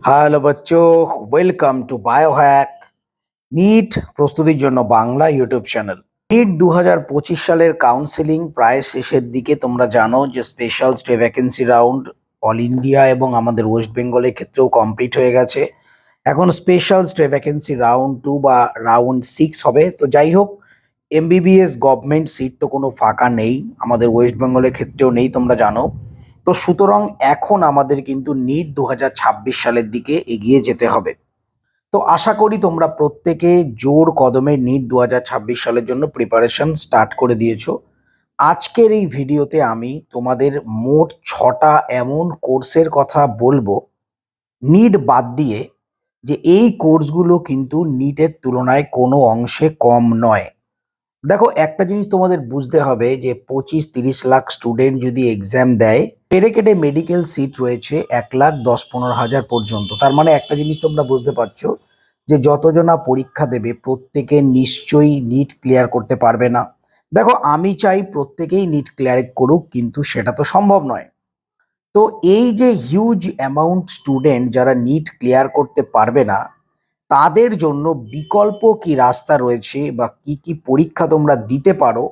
Hello বাচ্চো, welcome to Biohack. NEET প্রস্তুতির জন্য বাংলা ইউটিউব চ্যানেল। নিট 2025 সালের কাউন্সেলিং প্রায় শেষের দিকে। তোমরা জানো যে special stay vacancy round all India এবং আমাদের ওয়েস্ট বেঙ্গলের ক্ষেত্রেও কমপ্লিট হয়ে গেছে। এখন স্পেশাল স্টে ভ্যাকেন্সি রাউন্ড 2 বা রাউন্ড 6 হবে। তো যাই হোক, এমবিবিএস গভর্নমেন্ট সিট তো কোনো ফাঁকা নেই, আমাদের ওয়েস্ট বেঙ্গলের ক্ষেত্রেও নেই, তোমরা জানো। তো সুতরাং এখন আমাদের কিন্তু নিট 2026 সালের দিকে এগিয়ে যেতে হবে। তো আশা করি তোমরা প্রত্যেকে জোর কদমে নিট 2026 সালের জন্য প্রিপারেশন স্টার্ট করে দিয়েছো। আজকের এই ভিডিওতে আমি তোমাদের মোট 6টা এমন কোর্সের কথা বলবো নিট বাদ দিয়ে, যে এই কোর্সগুলো কিন্তু নিটের তুলনায় কোনো অংশে কম নয়। দেখো, একটা জিনিস তোমাদের বুঝতে হবে যে 25-30 লাখ স্টুডেন্ট যদি এক্সাম দেয়, কেটে কেটে মেডিকেল সিট রয়েছে 1,10,15,000 পর্যন্ত। তার মানে একটা জিনিস তোমরা বুঝতে পারছো যে যতজনা পরীক্ষা দেবে প্রত্যেকে নিশ্চয়ই নিট ক্লিয়ার করতে পারবে না। দেখো, আমি চাই প্রত্যেকেই নিট ক্লিয়ার করুক, কিন্তু সেটা তো সম্ভব নয়। তো এই যে হিউজ অ্যামাউন্ট স্টুডেন্ট যারা নিট ক্লিয়ার করতে পারবে না, তাদের জন্য বিকল্প কি রাস্তা রয়েছে বা কি কি পরীক্ষা তোমরা দিতে পারো,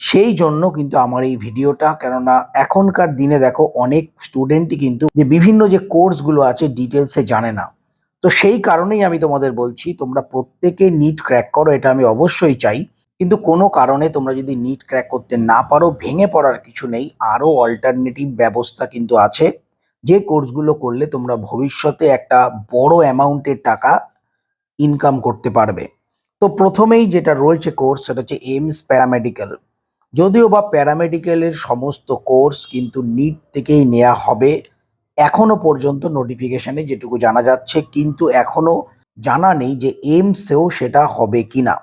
সেই জন্য কিন্তু আমার এই ভিডিওটা। কেননা এখনকার দিনে দেখো, অনেক স্টুডেন্টই কিন্তু যে বিভিন্ন যে কোর্সগুলো আছে ডিটেলসে জানে না। তো সেই কারণেই আমি তোমাদের বলছি, তোমরা প্রত্যেকে নিট ক্র্যাক করো, এটা আমি অবশ্যই চাই। কিন্তু কোনো কারণে তোমরা যদি নিট ক্র্যাক করতে না পারো, ভেঙে পড়ার কিছু নেই, আরও অল্টারনেটিভ ব্যবস্থা কিন্তু আছে, যে কোর্সগুলো করলে তোমরা ভবিষ্যতে একটা বড় অ্যামাউন্টের টাকা ইনকাম করতে পারবে। তো প্রথমেই যেটা রয়েছে কোর্স, সেটা হচ্ছে এইমস প্যারামেডিক্যাল। যদিও বা প্যারামেডিক্যালের সমস্ত কোর্স কিন্তু নিট থেকেই নেওয়া হবে এখনো পর্যন্ত নোটিফিকেশনে যেটুকু জানা যাচ্ছে, কিন্তু এখনো জানা নেই যে এইমসেও সেটা হবে কিনা।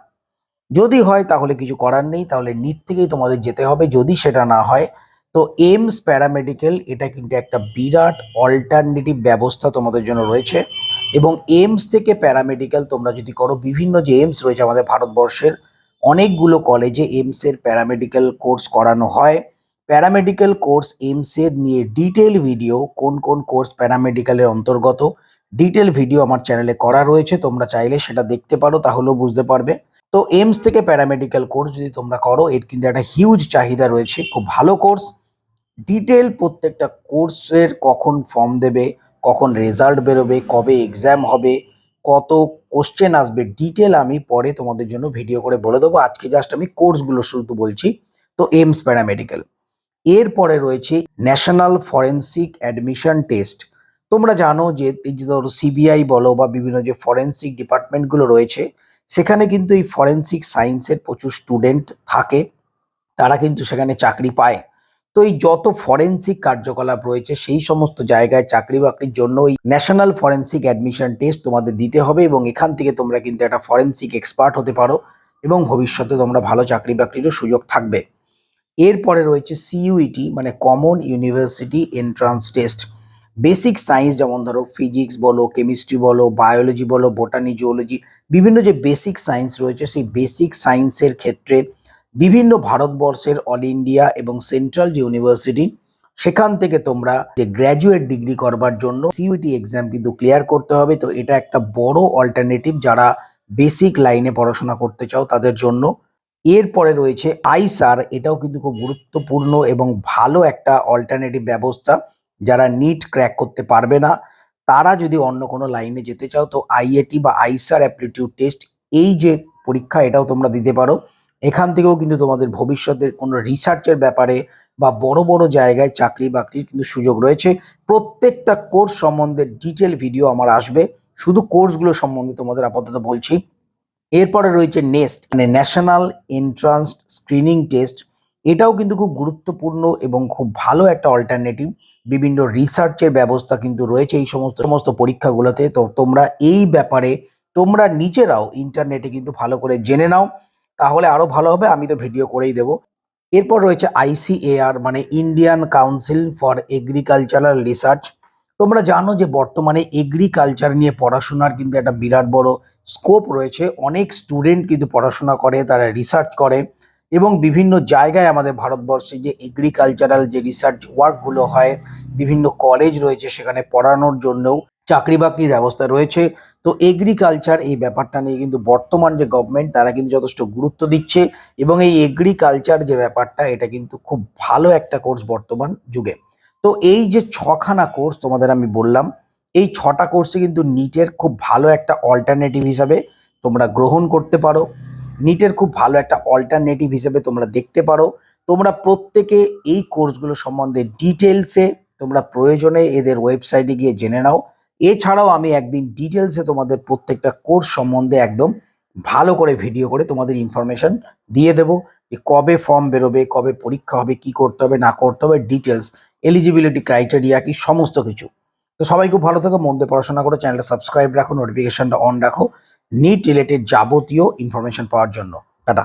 যদি হয় তাহলে কিছু করার নেই, তাহলে নিট থেকেই তোমাদের যেতে হবে। যদি সেটা না হয়, তো এইমস প্যারামেডিক্যাল এটা কিন্তু একটা বিরাট অল্টারনেটিভ ব্যবস্থা তোমাদের জন্য রয়েছে। এবং এইমস থেকে প্যারামেডিক্যাল তোমরা যদি করো, বিভিন্ন যে এইমস রয়েছে আমাদের ভারতবর্ষের অনেকগুলো কলেজে এইমসের প্যারামেডিক্যাল কোর্স করানো হয়। প্যারামেডিক্যাল কোর্স এইমসের নিয়ে ডিটেল ভিডিও, কোন কোন কোর্স প্যারামেডিক্যালের অন্তর্গত, ডিটেল ভিডিও আমার চ্যানেলে করা রয়েছে, তোমরা চাইলে সেটা দেখতে পারো, তাহলেও বুঝতে পারবে। তো এইমস থেকে প্যারামেডিক্যাল কোর্স যদি তোমরা করো, এর কিন্তু একটা হিউজ চাহিদা রয়েছে, খুব ভালো কোর্স। ডিটেল প্রত্যেকটা কোর্সের কখন ফর্ম দেবে, কখন রেজাল্ট বেরোবে, কবে এক্সাম হবে, কত কোশ্চেন আসবে, ডিটেল আমি পরে তোমাদের জন্য ভিডিও করে বলে দেবো। আজকে জাস্ট আমি কোর্সগুলো শুধু বলছি। তো এইমস প্যারামেডিক্যাল, এরপরে রয়েছে ন্যাশনাল ফরেন্সিক অ্যাডমিশন টেস্ট। তোমরা জানো যে এই যে ধরো সিবিআই বলো বা বিভিন্ন যে ফরেন্সিক ডিপার্টমেন্টগুলো রয়েছে, সেখানে কিন্তু এই ফরেন্সিক সায়েন্সের প্রচুর স্টুডেন্ট থাকে, তারা কিন্তু সেখানে চাকরি পায়। তো এই যত ফরেন্সিক কার্যকলাপ রয়েছে, সেই সমস্ত জায়গায় চাকরি বাকরির জন্য এই ন্যাশনাল ফরেন্সিক অ্যাডমিশন টেস্ট তোমাদের দিতে হবে, এবং এখান থেকে তোমরা কিন্তু একটা ফরেন্সিক এক্সপার্ট হতে পারো, এবং ভবিষ্যতে তোমরা ভালো চাকরি বাকরিরও সুযোগ থাকবে। এরপরে রয়েছে সিইউইটি, মানে common university entrance test. Basic science, যেমন ধরো ফিজিক্স বলো, কেমিস্ট্রি বলো, বায়োলজি বলো, বোটানি, জুওলজি, বিভিন্ন যে বেসিক সায়েন্স রয়েছে, সেই বেসিক সায়েন্সের ক্ষেত্রে বিভিন্ন ভারতবর্ষের অল ইন্ডিয়া এবং সেন্ট্রাল যে ইউনিভার্সিটি, সেখান থেকে তোমরা যে গ্র্যাজুয়েট ডিগ্রি করবার জন্য সিইউটি এক্সাম কিন্তু ক্লিয়ার করতে হবে। তো এটা একটা বড় অল্টারনেটিভ যারা বেসিক লাইনে পড়াশোনা করতে চাও তাদের জন্য। এরপরে রয়েছে আইসার, এটাও কিন্তু খুব গুরুত্বপূর্ণ এবং ভালো একটা অল্টারনেটিভ ব্যবস্থা। যারা নিট ক্র্যাক করতে পারবে না, তারা যদি অন্য কোনো লাইনে যেতে চাও, তো আইএটি বা আইসার অ্যাপটিটিউড টেস্ট, এই যে পরীক্ষা, এটাও তোমরা দিতে পারো। এখান থেকেও কিন্তু তোমাদের ভবিষ্যতের কোনো রিসার্চের ব্যাপারে বা বড় বড় জায়গায় চাকরি বাকরির কিন্তু সুযোগ রয়েছে। প্রত্যেকটা কোর্স সম্বন্ধে ডিটেল ভিডিও আমার আসবে, শুধু কোর্সগুলো সম্বন্ধে তোমাদের আপাতত বলছি। এরপরে রয়েছে নেস্ট, মানে ন্যাশনাল এন্ট্রান্স স্ক্রিনিং টেস্ট। এটাও কিন্তু খুব গুরুত্বপূর্ণ এবং খুব ভালো একটা অল্টারনেটিভ। বিভিন্ন রিসার্চের ব্যবস্থা কিন্তু রয়েছে এই সমস্ত সমস্ত পরীক্ষাগুলোতে। তো তোমরা এই ব্যাপারে তোমরা নিজেরাও ইন্টারনেটে কিন্তু ভালো করে জেনে নাও, তাহলে আরো ভালো হবে। আমি তো ভিডিও করেই দেবো। এরপর রয়েছে আইসিএআর, মানে Indian council for agricultural research. তোমরা জানো যে বর্তমানে এগ্রিকালচার নিয়ে পড়াশোনার কিন্তু একটা বিরাট বড় স্কোপ রয়েছে। অনেক স্টুডেন্ট কিন্তু পড়াশোনা করে, তারা রিসার্চ করে, এবং বিভিন্ন জায়গায় আমাদের ভারতবর্ষে যে এগ্রিকালচারাল যে রিসার্চ ওয়ার্কগুলো হয়, বিভিন্ন কলেজ রয়েছে সেখানে পড়ানোর জন্যও চাকরি বাকরির ব্যবস্থা রয়েছে। তো এগ্রিকালচার এই ব্যাপারটা নিয়ে কিন্তু বর্তমান যে গভর্নমেন্ট তারা কিন্তু যথেষ্ট গুরুত্ব দিচ্ছে এবং এই এগ্রিকালচার যে ব্যাপারটা এটা কিন্তু খুব ভালো একটা কোর্স বর্তমান যুগে। তো এই যে ৬ খানা কোর্স তোমাদের আমি বললাম, এই ৬টা কোর্সই কিন্তু নিটের খুব ভালো একটা অল্টারনেটিভ হিসাবে তোমরা গ্রহণ করতে পারো। নিটের খুব ভালো একটা অল্টারনেটিভ হিসেবে তোমরা দেখতে পারো। তোমরা প্রত্যেকে এই কোর্সগুলো সম্বন্ধে ডিটেলসে তোমরা প্রয়োজনে এদের ওয়েবসাইটে গিয়ে জেনে নাও। এছাড়াও আমি একদিন ডিটেলসে তোমাদের প্রত্যেকটা কোর্স সম্বন্ধে একদম ভালো করে ভিডিও করে তোমাদের ইনফরমেশন দিয়ে দেবো যে কবে ফর্ম বেরোবে, কবে পরীক্ষা হবে, কি করতে হবে না করতে হবে, ডিটেলস, এলিজিবিলিটি ক্রাইটেরিয়া কি, সমস্ত কিছু। তো সবাই খুব ভালো থেকো, মন দিয়ে পড়াশোনা করো, চ্যানেলটা সাবস্ক্রাইব রাখো, নোটিফিকেশনটা অন রাখো নিট রিলেটেড যাবতীয় ইনফরমেশন পাওয়ার জন্য। টাটা।